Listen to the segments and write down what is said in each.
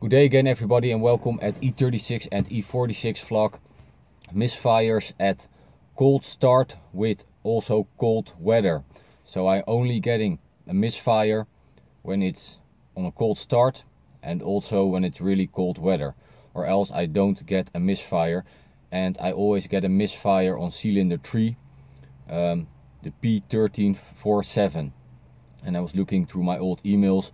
Good day again everybody and welcome at E36 and E46 vlog. Misfires at cold start with also cold weather. So I'm only getting a misfire when it's on a cold start and also when it's really cold weather. Or else I don't get a misfire, and I always get a misfire on cylinder 3, the P1347. And I was looking through my old emails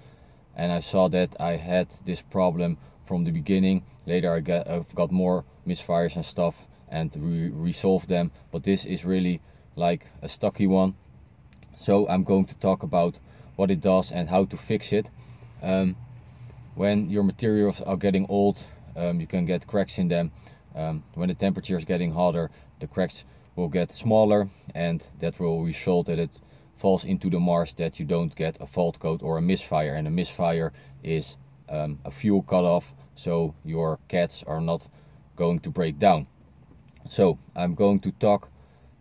and I saw that I had this problem from the beginning. Later I've got more misfires and stuff and resolved them, but this is really like a stocky one. So I'm going to talk about what it does and how to fix it. When your materials are getting old, you can get cracks in them. When the temperature is getting hotter, the cracks will get smaller, and that will result that it falls into the marsh, that you don't get a fault coat or a misfire. And a misfire is a fuel cutoff, so your cats are not going to break down. So I'm going to talk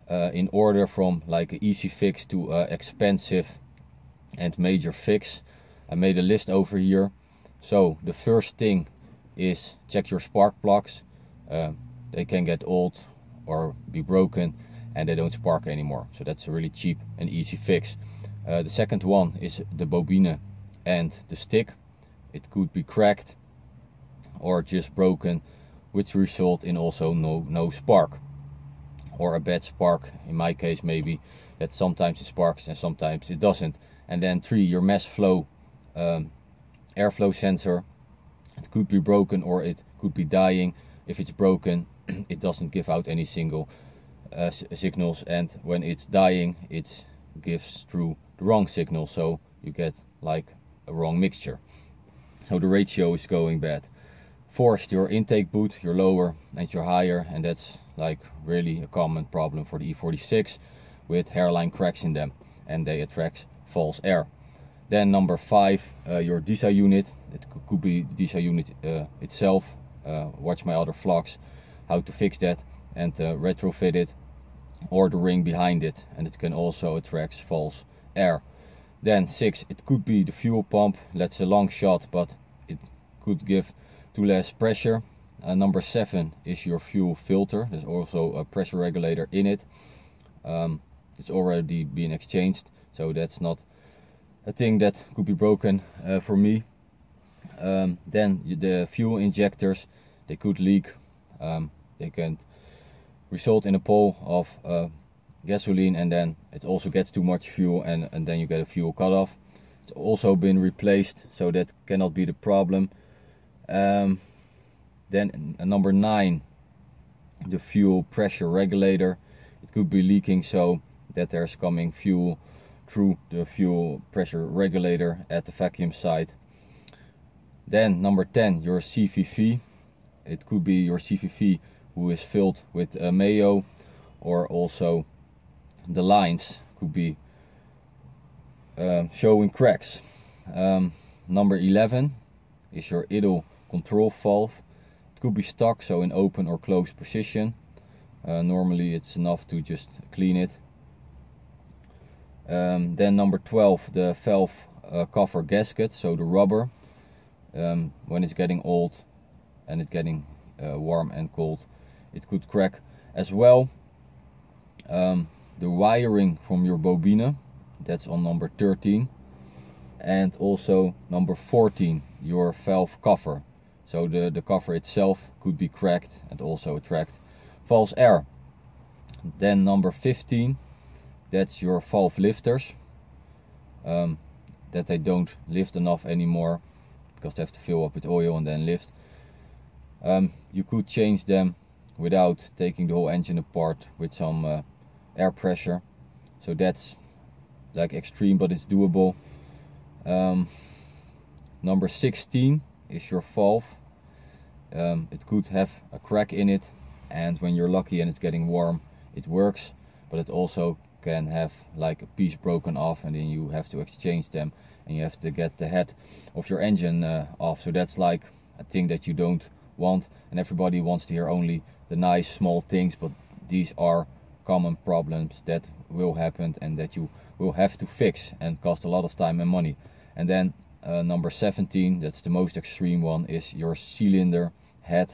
in order from like an easy fix to expensive and major fix. I made a list over here. So the first thing is check your spark plugs. They can get old or be broken and they don't spark anymore. So that's a really cheap and easy fix. The second one is the bobine and the stick. It could be cracked or just broken, which result in also no spark, or a bad spark. In my case, maybe that sometimes it sparks and sometimes it doesn't. And then 3, your mass flow airflow sensor. It could be broken or it could be dying. If it's broken, it doesn't give out any single signals, and when it's dying it gives through the wrong signal, so you get like a wrong mixture, so the ratio is going bad. Fourth, your intake boot, your lower and your higher, and that's like really a common problem for the E46 with hairline cracks in them, and they attract false air. Then number 5, your DISA unit. It could be the DISA unit itself. Watch my other vlogs how to fix that and retrofit it, or the ring behind it, and it can also attract false air. Then 6, it could be the fuel pump. That's a long shot, but it could give too less pressure. Number 7 is your fuel filter. There's also a pressure regulator in it. It's already been exchanged, so that's not a thing that could be broken for me. Then the fuel injectors, they could leak. They can result in a pool of gasoline, and then it also gets too much fuel, and then you get a fuel cutoff. It's also been replaced, so that cannot be the problem. Then number 9, the fuel pressure regulator. It could be leaking, so that there's coming fuel through the fuel pressure regulator at the vacuum side. Then number 10, your CVV. It could be your CVV who is filled with mayo, or also the lines could be showing cracks. Number 11 is your idle control valve. It could be stuck, so in open or closed position. Normally it's enough to just clean it. Then number 12, the valve cover gasket, so the rubber. When it's getting old and it's getting warm and cold, it could crack as well. The wiring from your bobine, that's on number 13. And also number 14, your valve cover. So the cover itself could be cracked and also attract false air. Then number 15, that's your valve lifters. That they don't lift enough anymore because they have to fill up with oil and then lift. You could change them without taking the whole engine apart with some air pressure. So that's like extreme, but it's doable. Number 16 is your valve. It could have a crack in it, and when you're lucky and it's getting warm, it works, but it also can have like a piece broken off, and then you have to exchange them, and you have to get the head of your engine off. So that's like a thing that you don't want, and everybody wants to hear only the nice small things, but these are common problems that will happen and that you will have to fix and cost a lot of time and money. And then number 17, that's the most extreme one, is your cylinder head.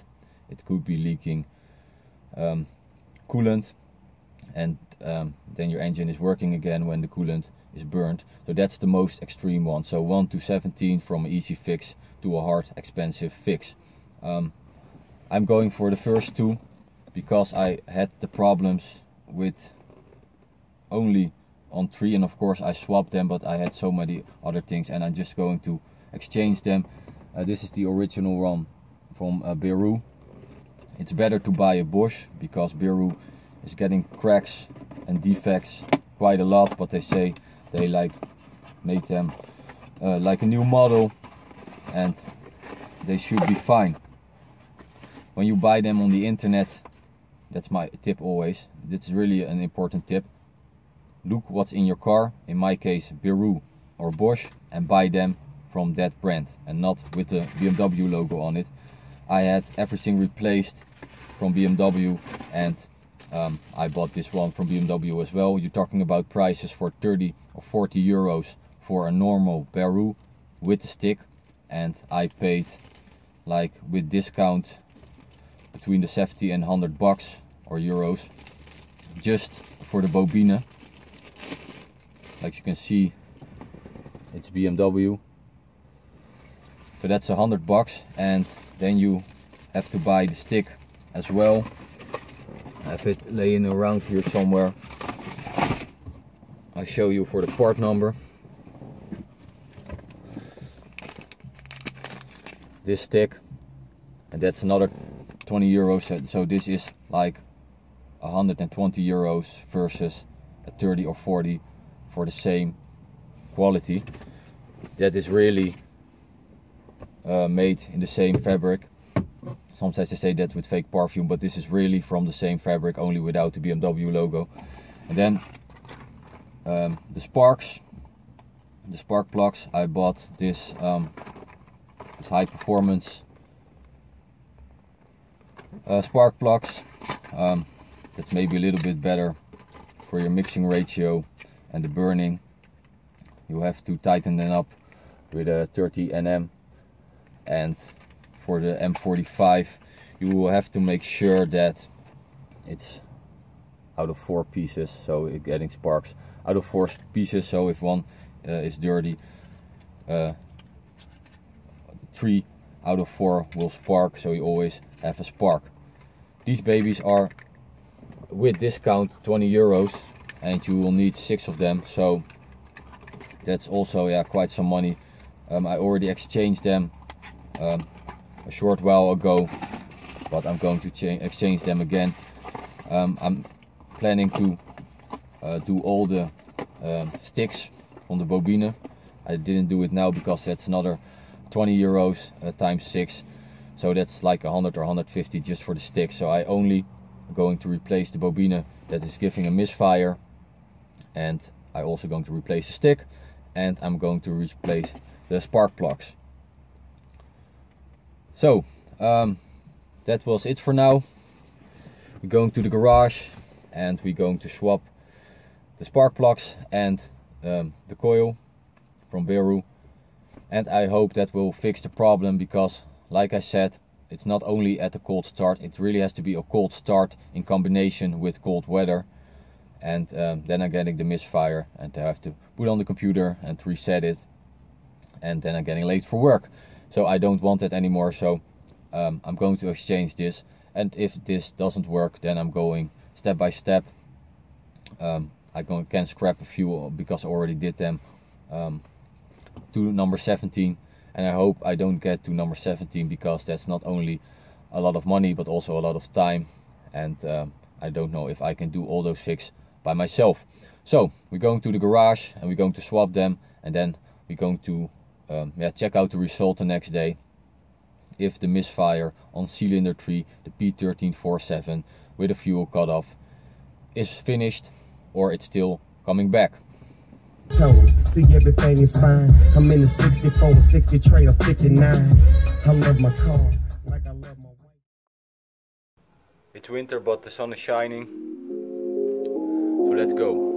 It could be leaking coolant, and then your engine is working again when the coolant is burned. So that's the most extreme one. So 1 to 17, from an easy fix to a hard, expensive fix. I'm going for the first two because I had the problems with only on 3, and of course I swapped them, but I had so many other things, and I'm just going to exchange them. This is the original one from Beru. It's better to buy a Bosch because Beru is getting cracks and defects quite a lot, but they say they made them like a new model, and they should be fine. When you buy them on the internet, that's my tip always, this is really an important tip, look what's in your car, in my case Beru or Bosch, and buy them from that brand and not with the BMW logo on it. I had everything replaced from BMW, and I bought this one from BMW as well. You're talking about prices for 30 or 40 euros for a normal Beru with the stick, and I paid like with discount between the 70 and 100 bucks or euros just for the bobina. Like you can see, it's BMW, so that's 100 bucks, and then you have to buy the stick as well. I have it laying around here somewhere. I'll show you for the part number. This stick, and that's another 20 euros, so this is like 120 euros versus a 30 or 40 for the same quality. That is really made in the same fabric. Sometimes they say that with fake perfume, but this is really from the same fabric, only without the BMW logo. And then the spark plugs. I bought this high performance spark plugs. That's maybe a little bit better for your mixing ratio and the burning. You have to tighten them up with a 30 Nm, and for the M45 you will have to make sure that it's out of 4 pieces, so it's getting sparks out of 4 pieces. So if one is dirty, 3 out of 4 will spark, so you always have a spark. These babies are with discount 20 euros, and you will need 6 of them, so that's also quite some money. I already exchanged them a short while ago, but I'm going to exchange them again. I'm planning to do all the sticks on the bobina. I didn't do it now because that's another 20 euros times 6, so that's like 100 or 150 just for the stick. So I only going to replace the bobina that is giving a misfire, and I also going to replace the stick, and I'm going to replace the spark plugs. So that was it for now. We're going to the garage and we're going to swap the spark plugs and the coil from Beru, and I hope that will fix the problem, because like I said, it's not only at the cold start, it really has to be a cold start in combination with cold weather, and then I'm getting the misfire and I have to put on the computer and reset it, and then I'm getting late for work. So I don't want that anymore, so I'm going to exchange this, and if this doesn't work, then I'm going step by step. I can scrap a few because I already did them to number 17, and I hope I don't get to number 17, because that's not only a lot of money but also a lot of time, and I don't know if I can do all those fixes by myself. So we're going to the garage and we're going to swap them, and then we're going to check out the result the next day, if the misfire on cylinder 3, the P1347 with a fuel cutoff, is finished or it's still coming back. See, everything is fine. I'm in the 64, 60 tray of 59. I love my car like I love my wife. It's winter, but the sun is shining, so let's go.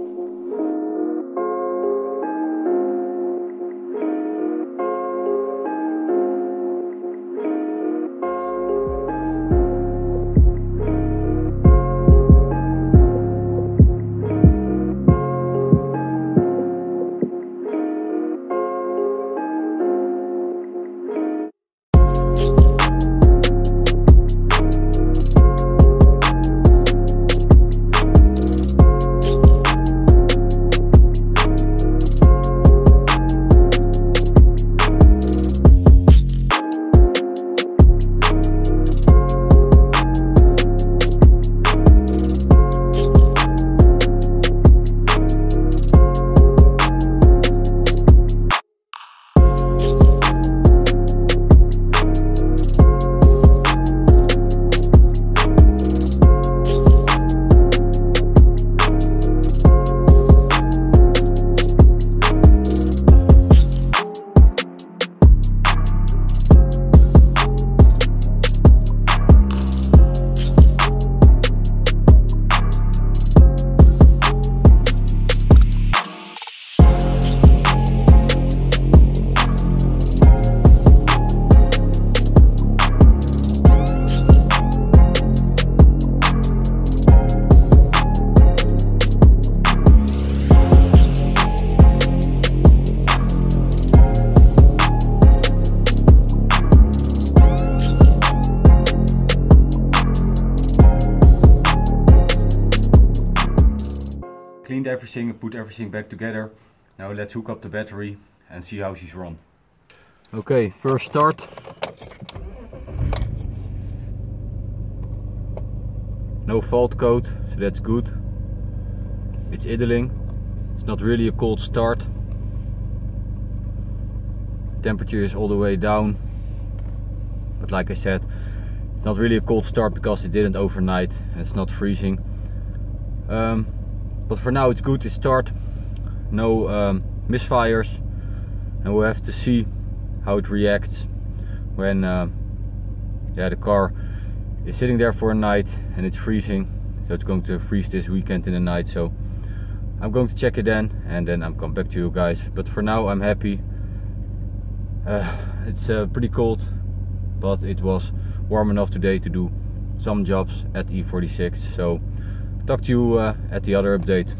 cleaned everything and put everything back together. Now let's hook up the battery and see how she's run. Okay, first start. No fault code, so that's good. It's idling. It's not really a cold start. Temperature is all the way down. But like I said, it's not really a cold start because it didn't overnight and it's not freezing. But for now it's good to start. No misfires, and we'll have to see how it reacts when the car is sitting there for a night and it's freezing. So it's going to freeze this weekend in the night, so I'm going to check it then, and then I'll come back to you guys. But for now I'm happy. It's pretty cold, but it was warm enough today to do some jobs at E46. So talk to you at the other update.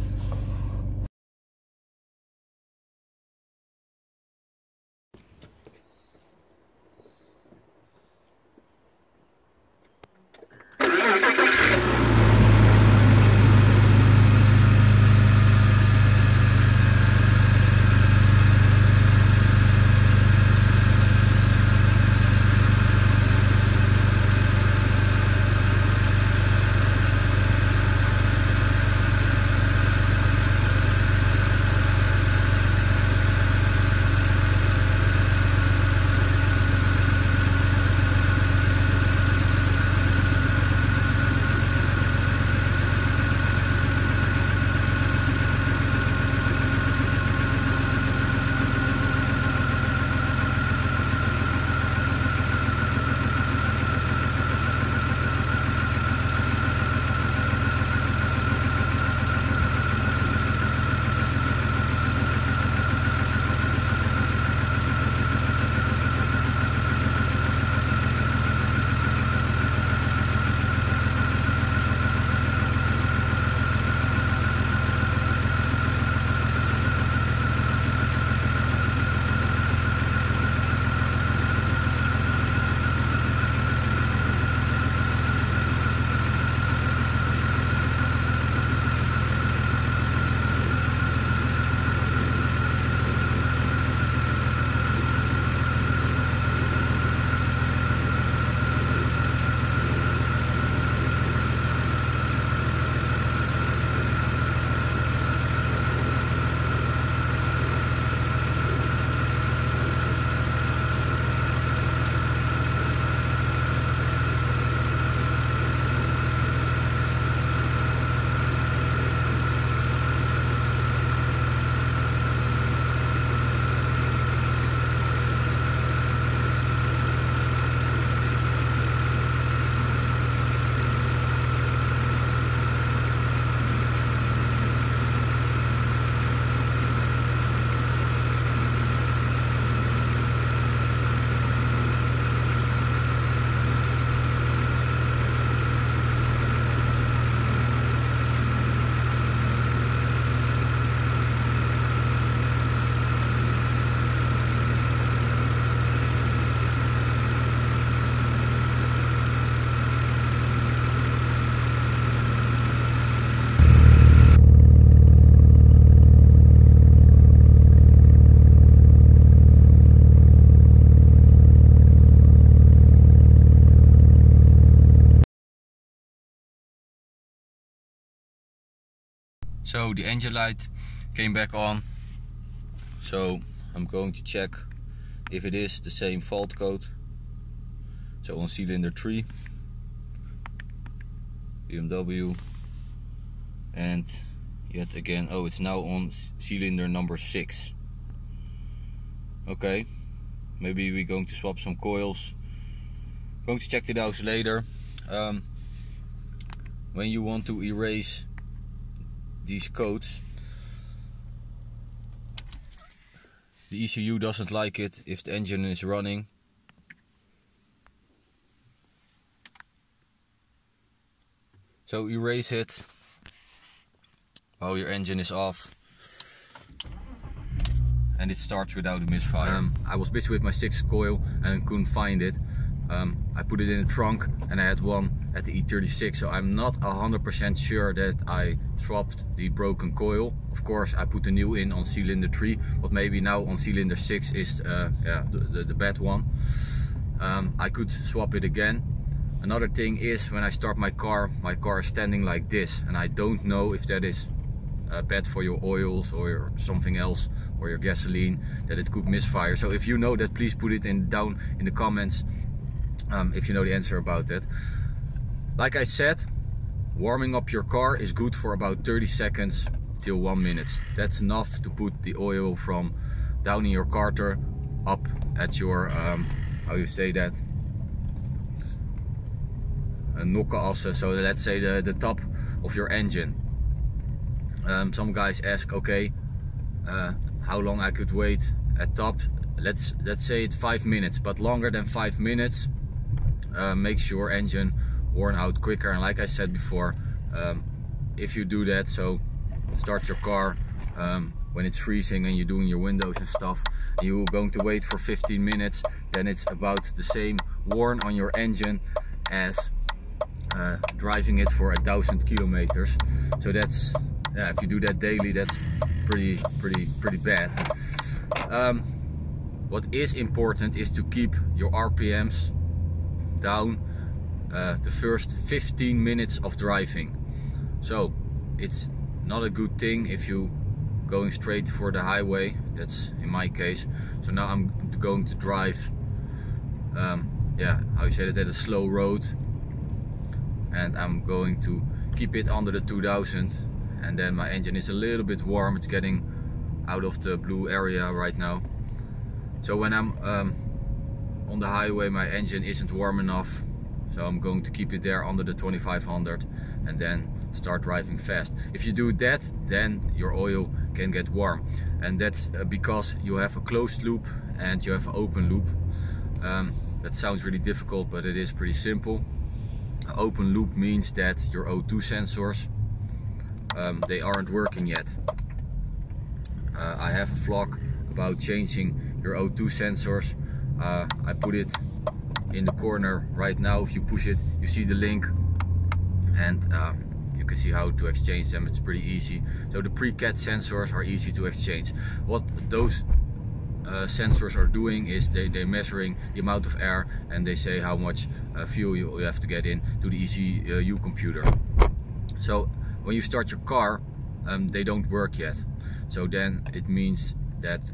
So the engine light came back on, so I'm going to check if it is the same fault code. So on cylinder 3, BMW, and yet again, oh, it's now on cylinder number 6. Okay, maybe we're going to swap some coils. Going to check it out later. When you want to erase these codes, the ECU doesn't like it if the engine is running. So erase it while your engine is off, and it starts without a misfire. I was busy with my 6th coil and couldn't find it. I put it in the trunk and I had one at the E36, so I'm not 100% sure that I swapped the broken coil. Of course I put the new in on cylinder 3, but maybe now on cylinder 6 is the bad one. I could swap it again. Another thing is, when I start my car is standing like this, and I don't know if that is bad for your oils or something else, or your gasoline, that it could misfire. So if you know that, please put it down in the comments if you know the answer about that. Like I said, warming up your car is good for about 30 seconds till 1 minute. That's enough to put the oil from down in your carter up at your how you say that, nokkeassen, so let's say the top of your engine. Some guys ask, okay, how long I could wait at top. Let's say it's 5 minutes, but longer than 5 minutes makes your engine worn out quicker. And like I said before, if you do that, so start your car when it's freezing and you're doing your windows and stuff, and you're going to wait for 15 minutes, then it's about the same worn on your engine as driving it for 1,000 kilometers. So that's, yeah, if you do that daily, that's pretty bad. What is important is to keep your RPMs down the first 15 minutes of driving. So it's not a good thing if you going straight for the highway. That's in my case. So now I'm going to drive yeah, how you say that, at a slow road, and I'm going to keep it under the 2000, and then my engine is a little bit warm. It's getting out of the blue area right now. So when I'm on the highway, my engine isn't warm enough, so I'm going to keep it there under the 2500 and then start driving fast. If you do that, then your oil can get warm, and that's because you have a closed loop and you have an open loop. That sounds really difficult, but it is pretty simple. An open loop means that your O2 sensors, they aren't working yet. I have a vlog about changing your O2 sensors. I put it in the corner right now. If you push it, you see the link, and you can see how to exchange them. It's pretty easy. So the pre-cat sensors are easy to exchange. What those sensors are doing is they're measuring the amount of air, and they say how much fuel you have to get in to the ECU computer. So when you start your car, they don't work yet. So then it means that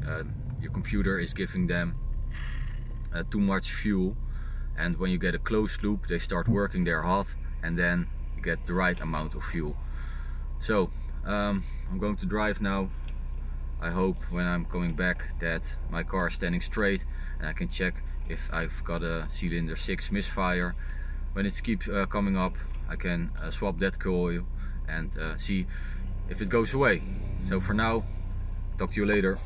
your computer is giving them too much fuel, and when you get a closed loop, they start working there hot, and then you get the right amount of fuel. So I'm going to drive now. I hope when I'm coming back that my car is standing straight, and I can check if I've got a cylinder 6 misfire. When it keeps coming up, I can swap that coil and see if it goes away. So for now, talk to you later.